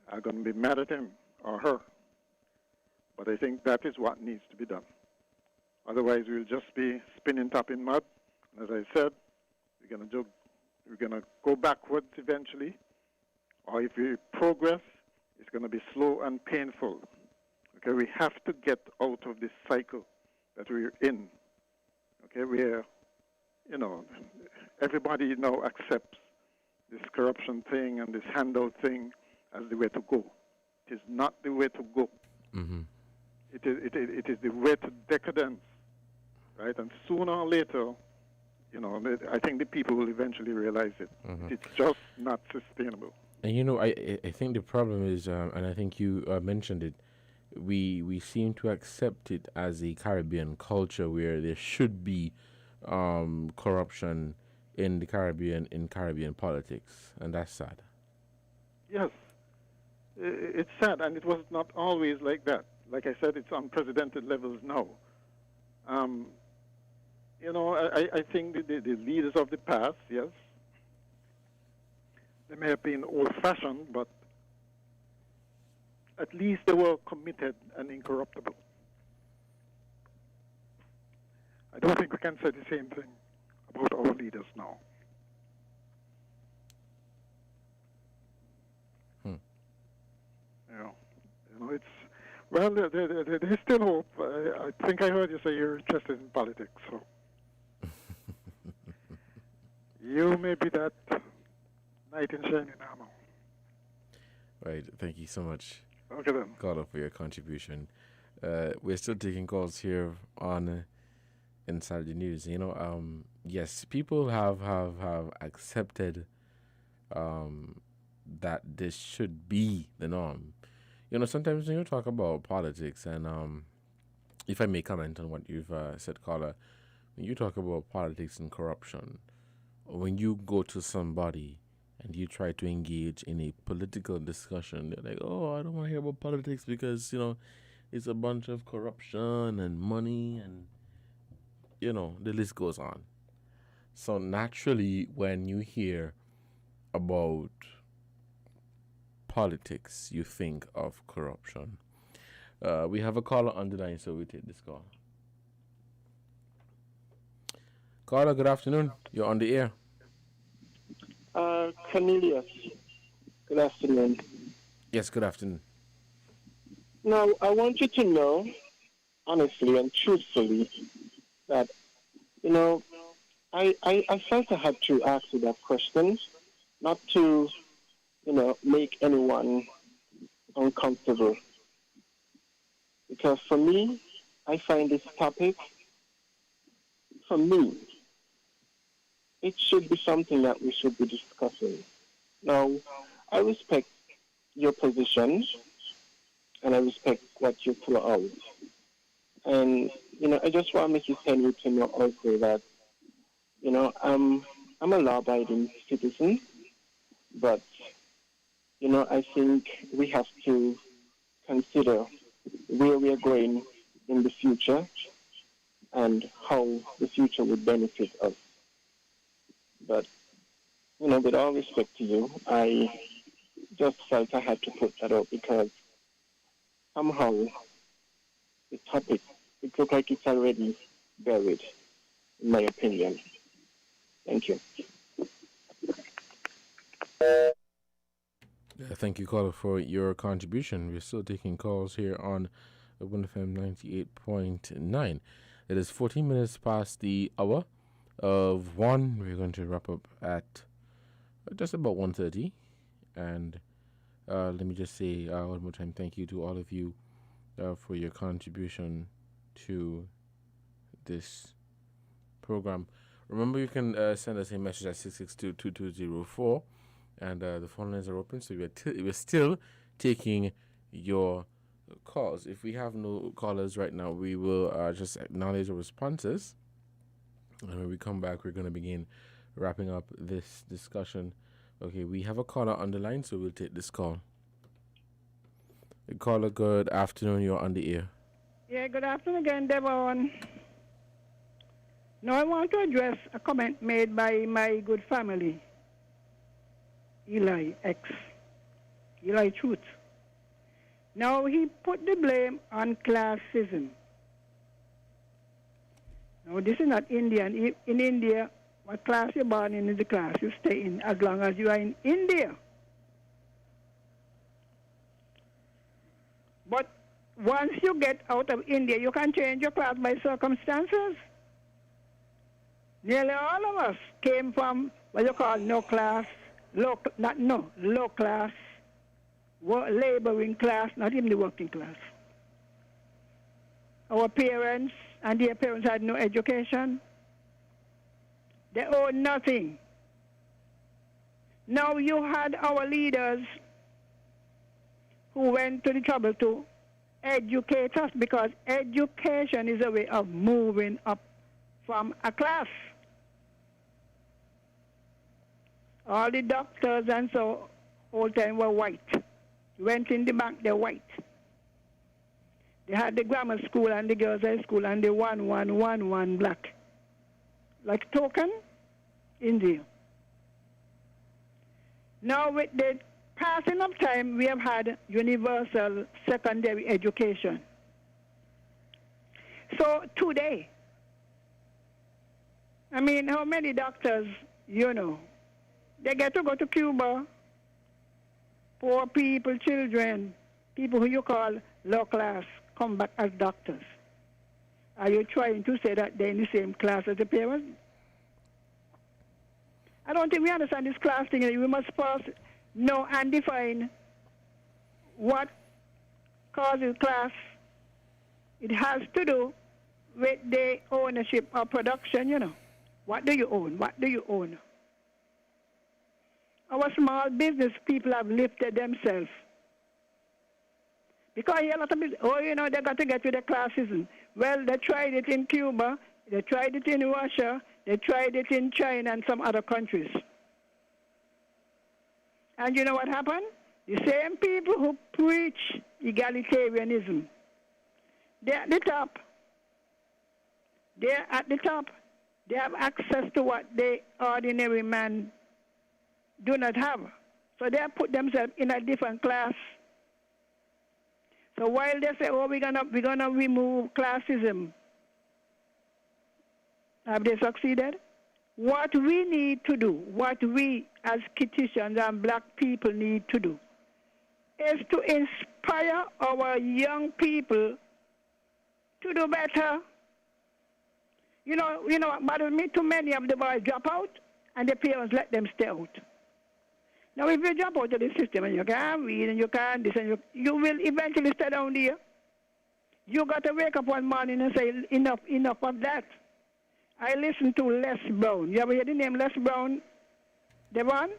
are going to be mad at him or her. But I think that is what needs to be done. Otherwise, we'll just be spinning top in mud. And as I said, we're going to go backwards eventually. Or if we progress, it's going to be slow and painful. Okay, we have to get out of this cycle that we're in. Okay, where, everybody now accepts this corruption thing and this handout thing as the way to go. It is not the way to go. Mm-hmm. It is the way to decadence, right? And sooner or later, I think the people will eventually realize it. Mm-hmm. It's just not sustainable. And I think the problem is, and I think you mentioned it, we seem to accept it as a Caribbean culture where there should be corruption in the Caribbean, in Caribbean politics, and that's sad. Yes, it's sad, and it was not always like that. Like I said, it's unprecedented levels now. I think the leaders of the past, yes, they may have been old-fashioned, but at least they were committed and incorruptible. I don't think we can say the same thing about our leaders now. It's there's still hope. I think I heard you say you're interested in politics, so you may be that knight in shining armor. Right. Thank you so much. Okay then. Carla, for your contribution. We're still taking calls here on Inside the News. Yes, people have accepted that this should be the norm. Sometimes when you talk about politics, and if I may comment on what you've said, Carla, when you talk about politics and corruption, when you go to somebody and you try to engage in a political discussion, they're like, oh, I don't want to hear about politics because, it's a bunch of corruption and money and, the list goes on. So naturally, when you hear about politics, you think of corruption. We have a caller on the line, so we take this call. Caller, good afternoon. You're on the air. Cornelius, good afternoon. Yes, good afternoon. Now, I want you to know, honestly and truthfully, that, you know, I felt I had to ask you that question, not to, you know, make anyone uncomfortable. Because for me, I find this topic, for me, it should be something that we should be discussing. Now, I respect your position, and I respect what you pull out. And, you know, I just want Mrs. Henry to know also that, you know, I'm a law-abiding citizen, but, you know, I think we have to consider where we are going in the future and how the future would benefit us. But, you know, with all respect to you, I just felt I had to put that out because somehow the topic, it looks like it's already buried, in my opinion. Thank you. Thank you, caller, for your contribution. We're still taking calls here on 1FM 98.9. It is 14 minutes past the hour of 1. We're going to wrap up at just about 1:30. And let me just say one more time, thank you to all of you for your contribution to this program. Remember, you can send us a message at 662-2204, and the phone lines are open, so we're still taking your calls. If we have no callers right now, we will just acknowledge our responses, and when we come back, we're going to begin wrapping up this discussion. Okay, we have a caller on the line, so we'll take this call. Caller, good afternoon. You're on the air. Yeah, good afternoon again, Devon. Now I want to address a comment made by my good family, Eli Truth. Now he put the blame on classism. Now this is not Indian. In India, what class you're born in is the class you stay in as long as you are in India. But once you get out of India, you can change your class by circumstances. Nearly all of us came from what you call low class, laboring class, not even the working class. Our parents and their parents had no education. They owned nothing. Now you had our leaders who went to the trouble to educate us, because education is a way of moving up from a class. All the doctors and so all time were white. You went in the bank, they're white. They had the grammar school and the girls' high school and the 1-1-1-1 black. Like token, India. Now with the passing of time, we have had universal secondary education. So today, I mean, how many doctors, you know, they get to go to Cuba, poor people, children, people who you call low class, come back as doctors. Are you trying to say that they're in the same class as the parents? I don't think we understand this class thing. We must first know and define what causes class. It has to do with the ownership of production, you know. What do you own? What do you own? Our small business people have lifted themselves. Because a lot of people, they got to get to the classism. Well, they tried it in Cuba, they tried it in Russia, they tried it in China and some other countries. And you know what happened? The same people who preach egalitarianism, they're at the top. They're at the top. They have access to what the ordinary man do not have. So they have put themselves in a different class. So while they say, oh, we're gonna remove classism, have they succeeded? What we need to do, what we as Kittitians and black people need to do, is to inspire our young people to do better. You know, but me, too many of the boys drop out, and the parents let them stay out. Now, if you drop out of the system and you can't read and you can't this, and you will eventually stay down there. You got to wake up one morning and say, enough of that. I listened to Les Brown. You ever hear the name Les Brown, Devon?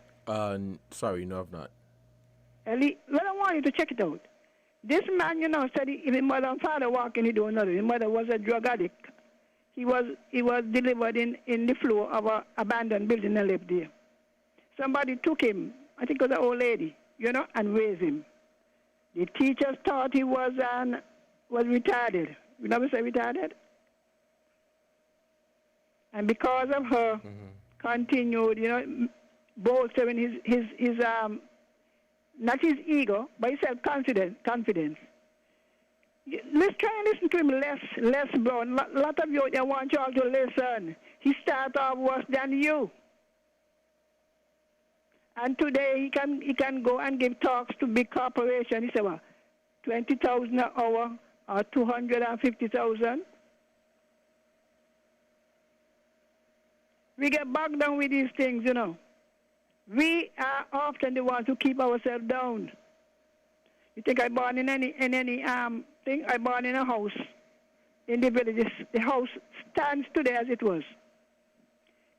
Sorry, no, I've not. Well, I want you to check it out. This man, said if his mother and father walk in, he do another. His mother was a drug addict. He was delivered in the floor of an abandoned building and lived there. Somebody took him, I think it was an old lady, and raised him. The teachers thought he was retarded. You never say retarded? And because of her continued, bolstering his not his ego, but his self-confidence. Let's try and listen to him less Brown. A lot of you, they want you all to listen. He started off worse than you. And today he can go and give talks to big corporations. He said, well, 20,000 an hour or 250,000. We get bogged down with these things, We are often the ones who keep ourselves down. You think I born in any thing? I born in a house in the village. The house stands today as it was.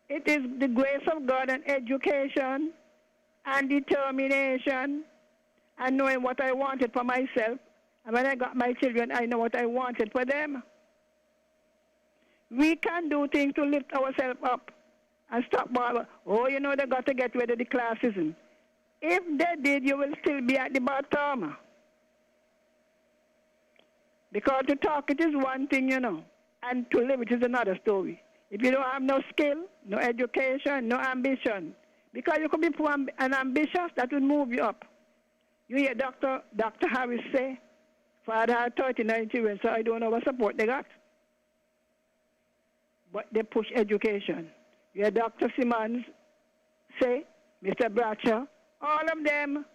It is the grace of God and education and determination and knowing what I wanted for myself. And when I got my children, I know what I wanted for them. We can do things to lift ourselves up and stop bother. Oh, they got to get rid of the classism. If they did, you will still be at the bottom. Because to talk it is one thing, and to live it is another story. If you don't have no skill, no education, no ambition, because you could be poor and ambitious, that will move you up. You hear Dr. Harris say, Father had 39 children, so I don't know what support they got. But they push education. You hear Dr. Simmons say, Mr. Bradshaw, all of them,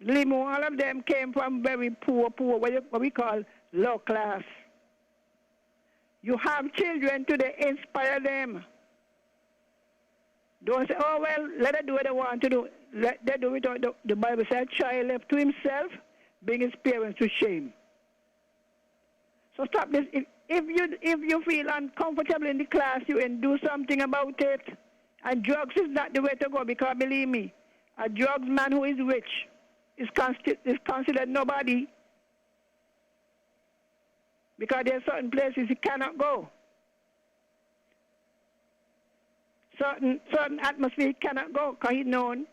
Limo, all of them came from very poor, what we call low class. You have children today, inspire them. Don't say, oh, well, let them do what they want to do. Let them do it. The Bible says, child left to himself, bring his parents to shame. So stop this. If you feel uncomfortable in the class, you can do something about it. And drugs is not the way to go, because believe me, a drugs man who is rich is considered nobody, because there are certain places he cannot go. Certain atmosphere he cannot go because he's known.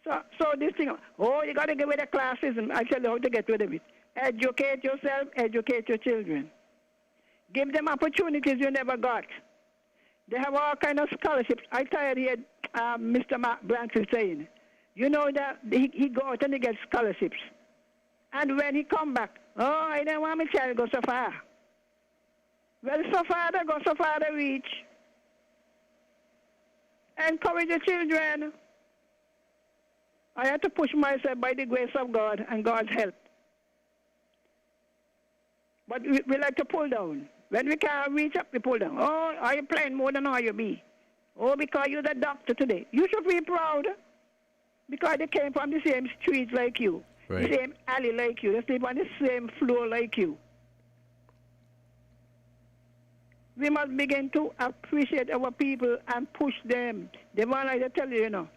So this thing, oh, you got to get rid of classism. I tell you how to get rid of it. Educate yourself, educate your children. Give them opportunities you never got. They have all kind of scholarships. I tired here, Mr. Mark Branson saying, that he go out and he gets scholarships. And when he come back, oh, I don't want my child to go so far. Well, so far they go, so far they reach. Encourage your children. I have to push myself by the grace of God and God's help. But we like to pull down. When we can't reach up, we pull down. Oh, are you playing more than all you be? Oh, because you're the doctor today. You should be proud. Because they came from the same street like you. Right. The same alley like you. They sleep on the same floor like you. We must begin to appreciate our people and push them. They want like to tell you,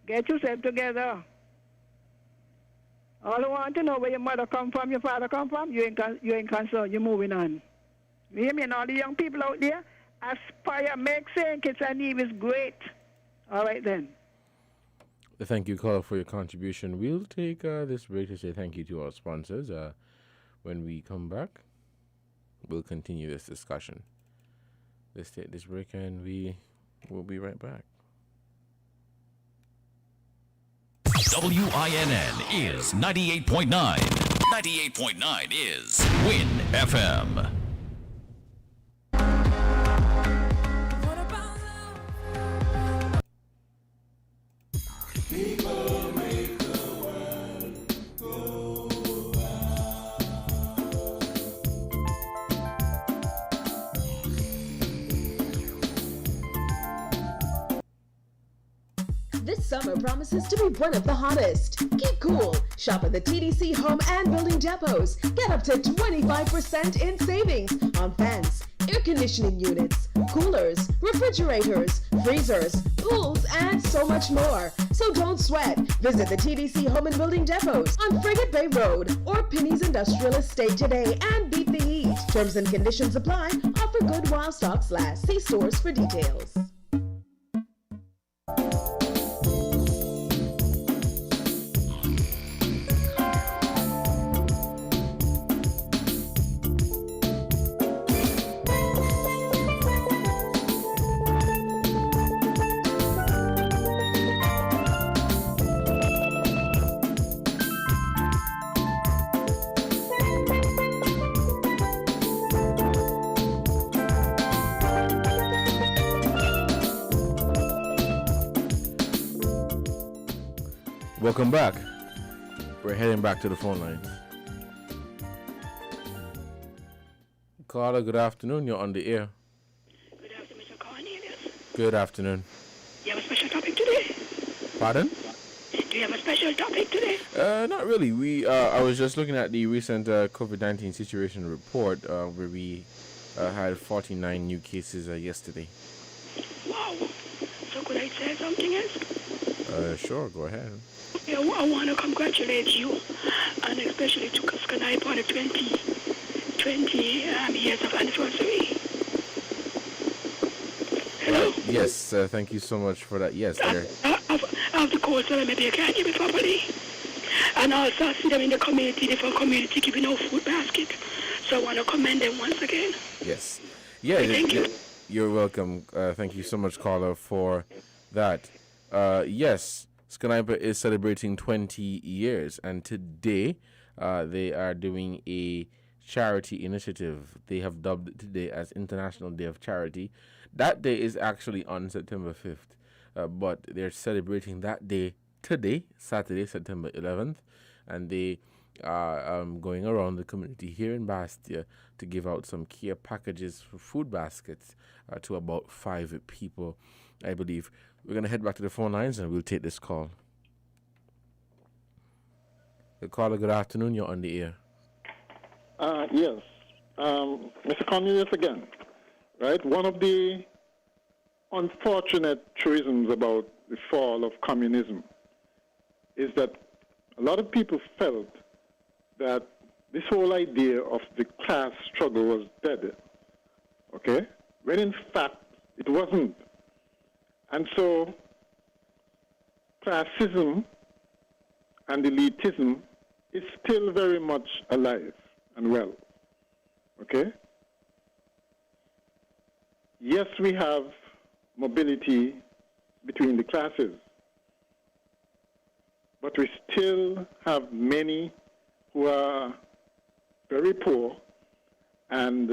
get yourself together. All I want to know where your mother come from, your father come from, you ain't concerned. You're moving on. You hear me? And all the young people out there, aspire, make St. Kitts and Nevis great. All right then. Thank you, Carl, for your contribution. We'll take this break to say thank you to our sponsors. When we come back, we'll continue this discussion. Let's take this break and we will be right back. WINN is 98.9. 98.9 is Win FM. People make the world go This summer promises to be one of the hottest. Keep cool. Shop at the TDC Home and Building Depots. Get up to 25% in savings on fans, air conditioning units, coolers, refrigerators, freezers, pools, and so much more. So don't sweat. Visit the TDC Home and Building Depots on Frigate Bay Road or Penny's Industrial Estate today and beat the heat. Terms and conditions apply. Offer good while stocks last. See stores for details. Welcome back. We're heading back to the phone lines. Carla, good afternoon. You're on the air. Good afternoon, Mr. Cornelius. Good afternoon. You have a special topic today? Pardon? Do you have a special topic today? Not really. I was just looking at the recent COVID-19 situation report where we had 49 new cases yesterday. Wow. So could I say something else? Sure, go ahead. Yeah, I want to congratulate you, and especially to Skanaipa on the 20 years of anniversary. Hello? Yes, thank you so much for that. Yes, there. I have the call, so maybe you can't hear me properly. And also I see them in the community, different community giving out food basket. So I want to commend them once again. Yes. Yeah, Thank you. You're welcome. Thank you so much, Carla, for that. Yes, Skanaipa is celebrating 20 years, and today they are doing a charity initiative. They have dubbed it today as International Day of Charity. That day is actually on September 5th, but they're celebrating that day today, Saturday, September 11th, and they are going around the community here in Bastia to give out some care packages for food baskets to about 5 people, I believe. We're going to head back to the phone lines and we'll take this call. The caller, good afternoon. You're on the air. Yes. Mr. Cornelius again. Right? One of the unfortunate truisms about the fall of communism is that a lot of people felt that this whole idea of the class struggle was dead. Okay? When in fact, it wasn't. And so, classism and elitism is still very much alive and well. Okay? Yes, we have mobility between the classes, but we still have many who are very poor and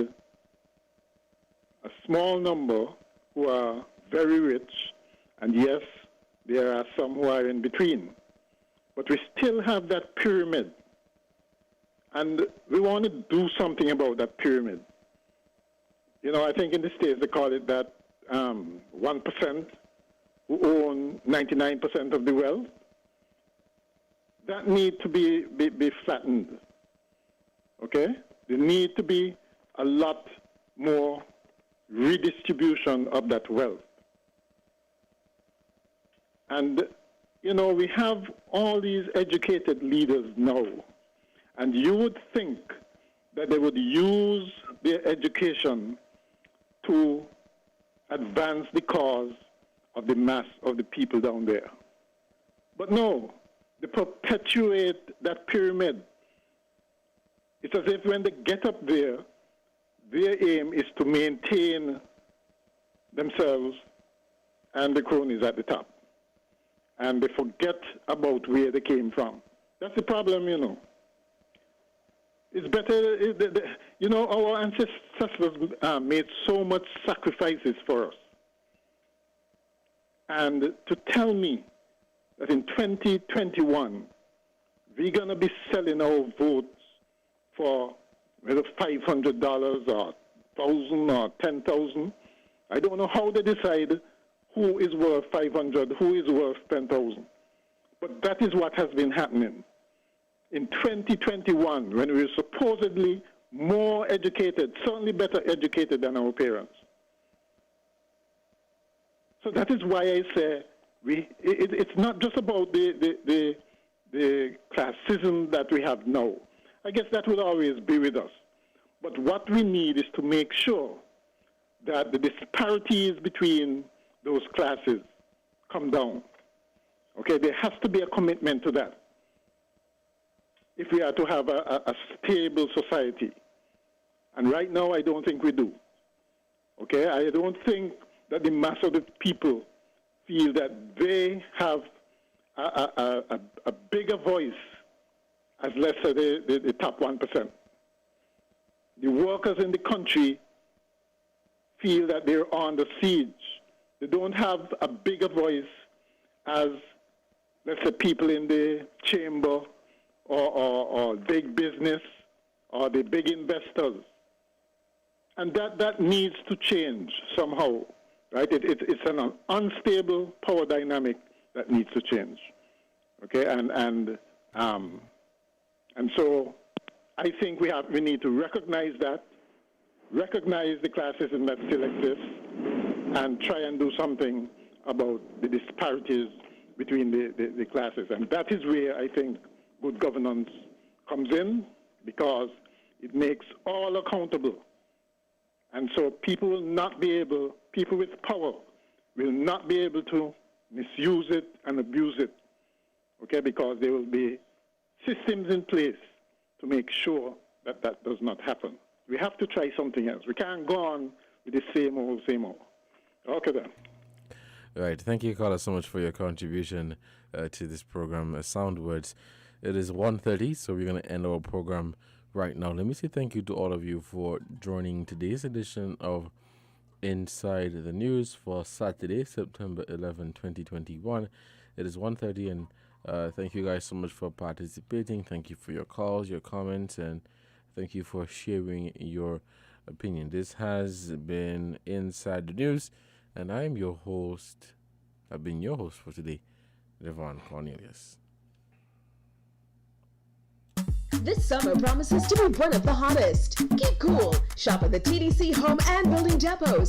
a small number who are very rich, and yes, there are some who are in between. But we still have that pyramid, and we want to do something about that pyramid. You know, I think in the States they call it that 1% who own 99% of the wealth. That need to be flattened, okay? There need to be a lot more redistribution of that wealth. And, you know, we have all these educated leaders now, and you would think that they would use their education to advance the cause of the mass of the people down there. But no, they perpetuate that pyramid. It's as if when they get up there, their aim is to maintain themselves and the cronies at the top. and they forget about where they came from. That's the problem, you know. It's better, you know, our ancestors made so much sacrifices for us. And to tell me that in 2021, we're going to be selling our votes for whether $500 or $1,000 or $10,000, I don't know how they decide who is worth 500, who is worth 10,000. But that is what has been happening. In 2021, when we were supposedly more educated, certainly better educated than our parents. So that is why I say it's not just about the classism that we have now. I guess that will always be with us. But what we need is to make sure that the disparities between those classes come down. Okay, there has to be a commitment to that if we are to have a stable society. And right now, I don't think we do. Okay, I don't think that the mass of the people feel that they have a bigger voice as, let's say, the top 1%. The workers in the country feel that they're under siege. They don't have a bigger voice as, let's say, people in the chamber or big business or the big investors. And that needs to change somehow, right? It's an unstable power dynamic that needs to change, okay? And so I think we need to recognize that, recognize the classism that still exists, and try and do something about the disparities between the classes. And that is where I think good governance comes in, because it makes all accountable. And so people will not be able, people with power will not be able to misuse it and abuse it, okay, because there will be systems in place to make sure that that does not happen. We have to try something else. We can't go on with the same old, same old. Okay, then. Right. Thank you, Carla, so much for your contribution to this program. Sound words. It is 1:30, so we're going to end our program right now. Let me say thank you to all of you for joining today's edition of Inside the News for Saturday, September 11, 2021. It is 1:30, and thank you guys so much for participating. Thank you for your calls, your comments, and thank you for sharing your opinion. This has been Inside the News, and I'm your host. I've been your host for today, Devon Cornelius. This summer promises to be one of the hottest. Keep cool. Shop at the TDC Home and Building Depots.